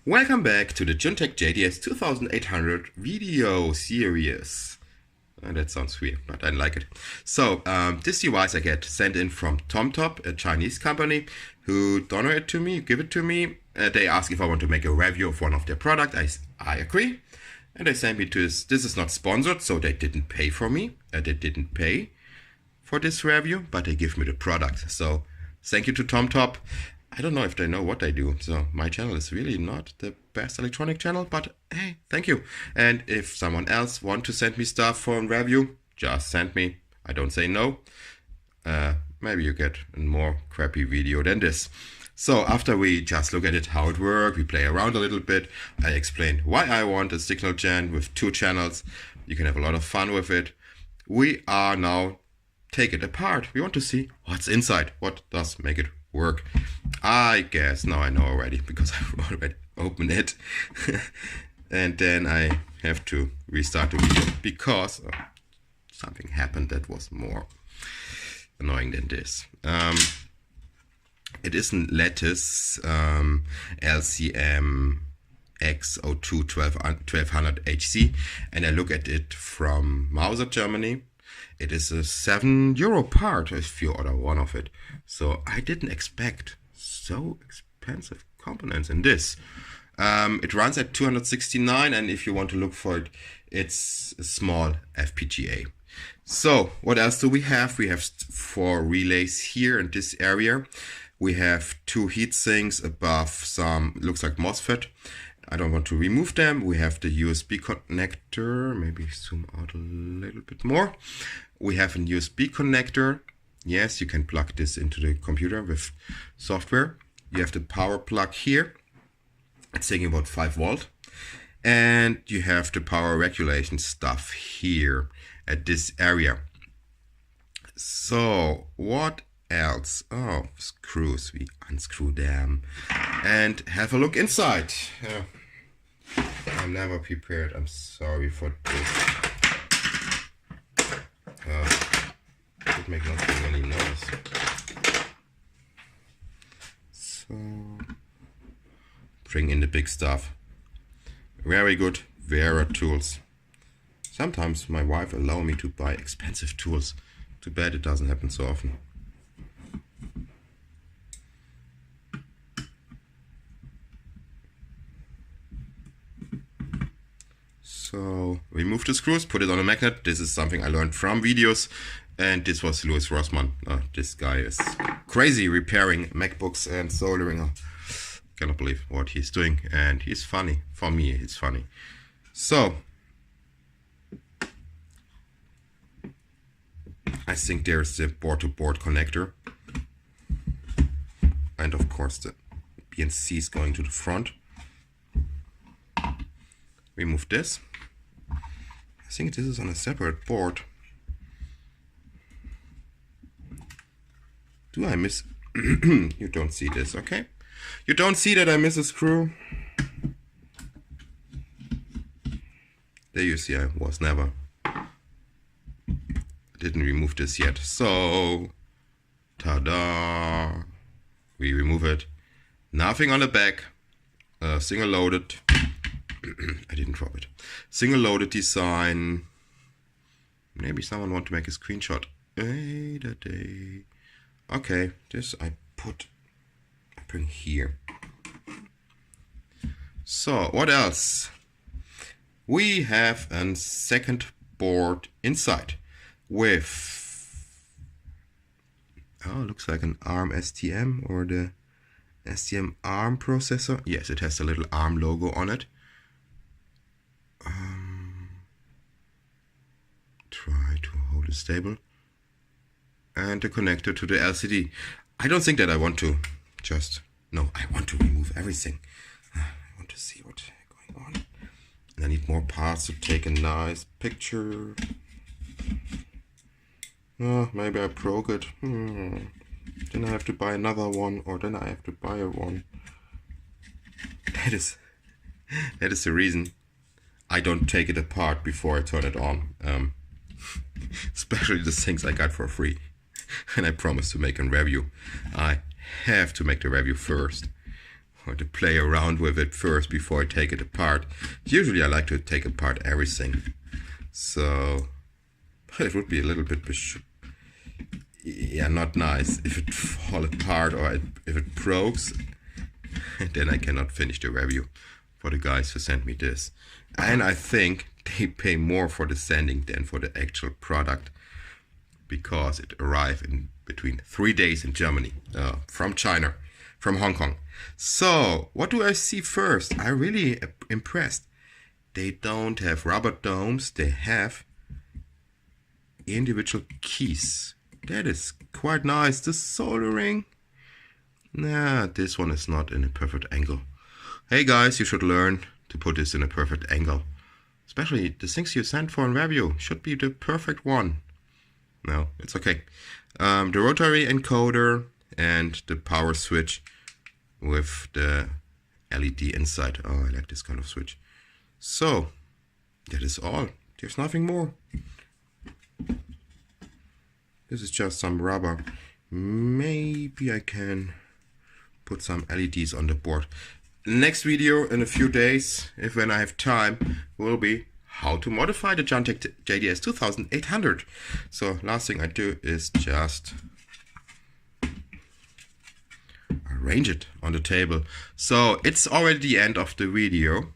Welcome back to the JUNTEK JDS2800 video series. That sounds weird, but I like it. So, this device I get sent in from TomTop, a Chinese company, who donate it to me, give it to me. They ask if I want to make a review of one of their products. I agree. And they sent me to this. This is not sponsored, so they didn't pay for me. They didn't pay for this review, but they give me the product. So, thank you to TomTop. I don't know if they know what they do, so my channel is really not the best electronic channel, but hey, thank you. And if someone else want to send me stuff for a review, just send me. I don't say no. Maybe you get a more crappy video than this. So after we just look at it, how it works, we play around a little bit. I explain why I want a signal gen with 2 channels. You can have a lot of fun with it. We are now take it apart. We want to see what's inside, what does make it work. I guess now I know already because I've already opened it. And then I have to restart the video because something happened that was more annoying than this. It is a Lattice LCM X02 1200 HC, and I look at it from Mauser, Germany. It is a €7 part if you order one of it. So I didn't expect so expensive components in this. It runs at 269, and if you want to look for it, it's a small FPGA. So what else do we have? We have 4 relays here in this area. We have 2 heat sinks above some, looks like MOSFET. I don't want to remove them. We have the USB connector. Maybe zoom out a little bit more. We have a USB connector. Yes, you can plug this into the computer with software. You have the power plug here. It's taking about 5 volt. And you have the power regulation stuff here at this area. So what else? Oh, screws. We unscrew them and have a look inside. I'm never prepared. I'm sorry for this. It make not any noise. So bring in the big stuff. Very good Vera tools. Sometimes my wife allows me to buy expensive tools. Too bad it doesn't happen so often. So remove the screws, put it on a magnet. This is something I learned from videos, and this was Louis Rossmann. This guy is crazy repairing MacBooks and soldering. I cannot believe what he's doing, and he's funny. For me, it's funny. So I think there's the board-to-board connector, and of course the BNC is going to the front. Remove this. I think this is on a separate board. Do I miss? You don't see this, okay? You don't see that I miss a screw. There you see I was never. Didn't remove this yet. So, ta-da! We remove it. Nothing on the back. Single loaded. I didn't drop it. Single loaded design. Maybe someone want to make a screenshot. Okay, this I bring here. So what else? We have a second board inside with, looks like an ARM STM or the STM ARM processor. Yes, it has a little ARM logo on it. Try to hold it stable. And the connector to the LCD. I don't think that I want to no, I want to remove everything. I want to see what's going on. And I need more parts to take a nice picture. Maybe I broke it. Then I have to buy another one, or then I have to buy one. That is the reason I don't take it apart before I turn it on. Especially the things I got for free. And I promised to make a review. I have to make the review first. or to play around with it first before I take it apart. Usually I like to take apart everything. So it would be a little bit, yeah, not nice if it fall apart or if it breaks. Then I cannot finish the review for the guys who sent me this. And I think they pay more for the sending than for the actual product, because it arrived in between 3 days in Germany, from China, from Hong Kong. So what do I see first? I'm really impressed. They don't have rubber domes, they have individual keys. That is quite nice. The soldering, nah, this one is not in a perfect angle. Hey guys, you should learn to put this in a perfect angle. Especially the things you sent for a review should be the perfect one. No, it's okay. The rotary encoder and the power switch with the LED inside. Oh, I like this kind of switch. So that is all. There's nothing more. This is just some rubber. Maybe I can put some LEDs on the board. Next video in a few days, if when I have time, will be how to modify the JUNTEK JDS2800. So last thing I do is just arrange it on the table. So it's already the end of the video.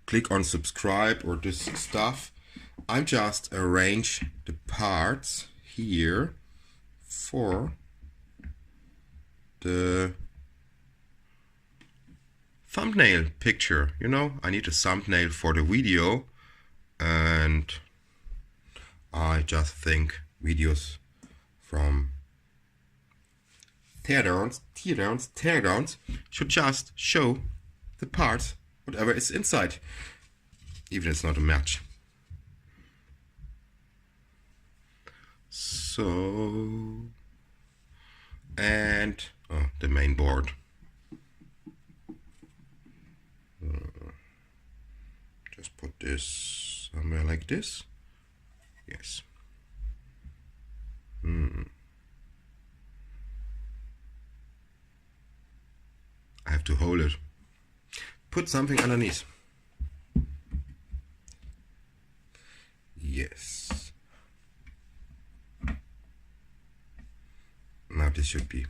Click on subscribe or this stuff. I just arrange the parts here for the thumbnail picture. You know, I need a thumbnail for the video, and I just think videos from teardowns should just show the parts, whatever is inside, even if it's not a match. So, and the main board. Just put this somewhere like this. Yes. I have to hold it. Put something underneath. Yes. Now this should be.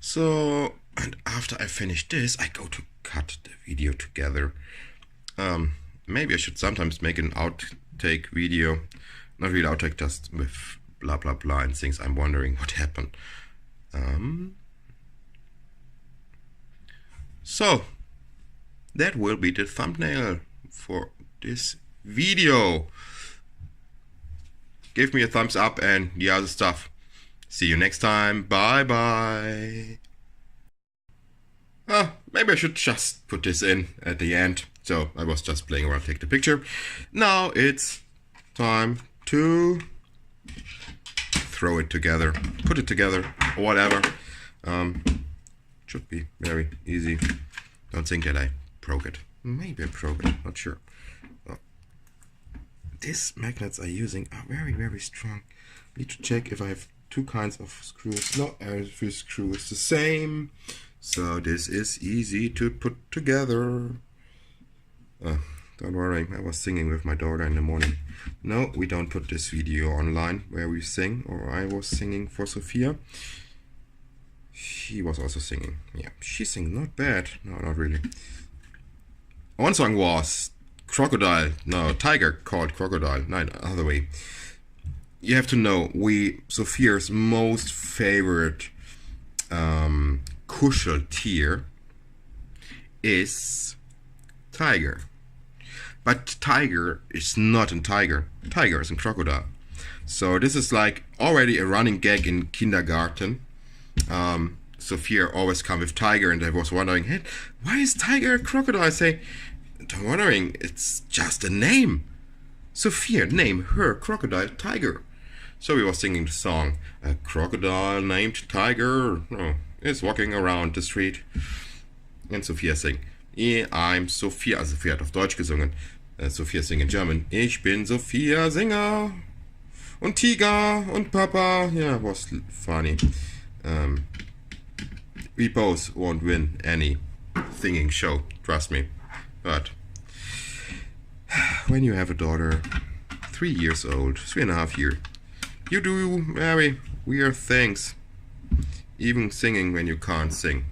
So, and after I finish this, I go to cut the video together. Maybe I should sometimes make an outtake video. Not really outtake, just with blah blah blah and things I'm wondering what happened. So that will be the thumbnail for this video. Give me a thumbs up and the other stuff. See you next time. Bye bye. Maybe I should just put this in at the end. So I was just playing around, take the picture. Now it's time to throw it together, put it together, or whatever. Should be very easy. Don't think that I broke it. Maybe I broke it, not sure. These magnets I'm using are very, very strong. Need to check if I have two kinds of screws. Not every screw is the same. So this is easy to put together. Don't worry, I was singing with my daughter in the morning. No, we don't put this video online where we sing, or I was singing for Sophia. She was also singing. Yeah, she sings not bad. No, not really. One song was Crocodile. No, Tiger called Crocodile. No, other way. You have to know, Sophia's most favorite Kuscheltier is Tiger. But Tiger is not a tiger. Tiger is a crocodile. So this is like already a running gag in kindergarten. Sophia always come with Tiger, and I was wondering, hey, why is Tiger a crocodile? I say, don't wondering, it's just a name. Sophia named her crocodile Tiger. So we were singing the song, a crocodile named Tiger is walking around the street. And Sophia sing, yeah, I'm Sophia. Also Sophia hat auf Deutsch gesungen. Sophia sing in German. Ich bin Sophia Singer. Und Tiger und Papa. Yeah, was funny. We both won't win any singing show, trust me. But when you have a daughter, 3 years old, 3.5 years, you do very weird things. Even singing when you can't sing.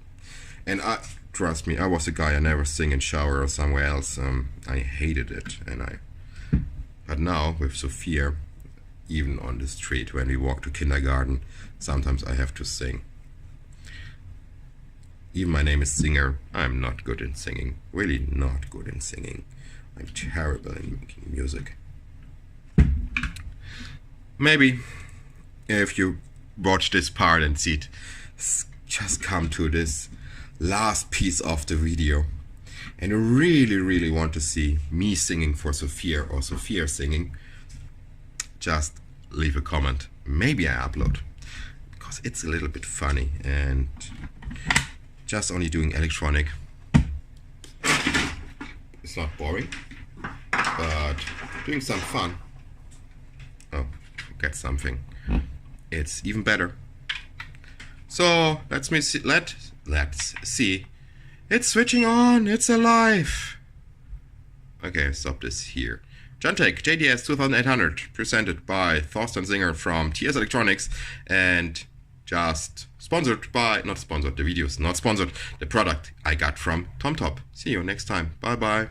And trust me, I was a guy, I never sing in shower or somewhere else. I hated it. But now with Sophia, even on the street when we walk to kindergarten, sometimes I have to sing. Even my name is Singer. I'm not good in singing. Really not good in singing. I'm terrible in making music. Maybe if you watch this part and see it, just come to this last piece of the video and you really want to see me singing for Sophia or Sophia singing, just leave a comment. Maybe I upload, because it's a little bit funny and just only doing electronic. It's not boring, but doing some fun. Oh, get something. It's even better. So let's see. It's switching on. It's alive. Okay, stop this here. JUNTEK JDS2800 presented by Thorsten Singer from ts.electronics and just sponsored by, not sponsored, the video is not sponsored, the product I got from TomTop. See you next time. Bye bye.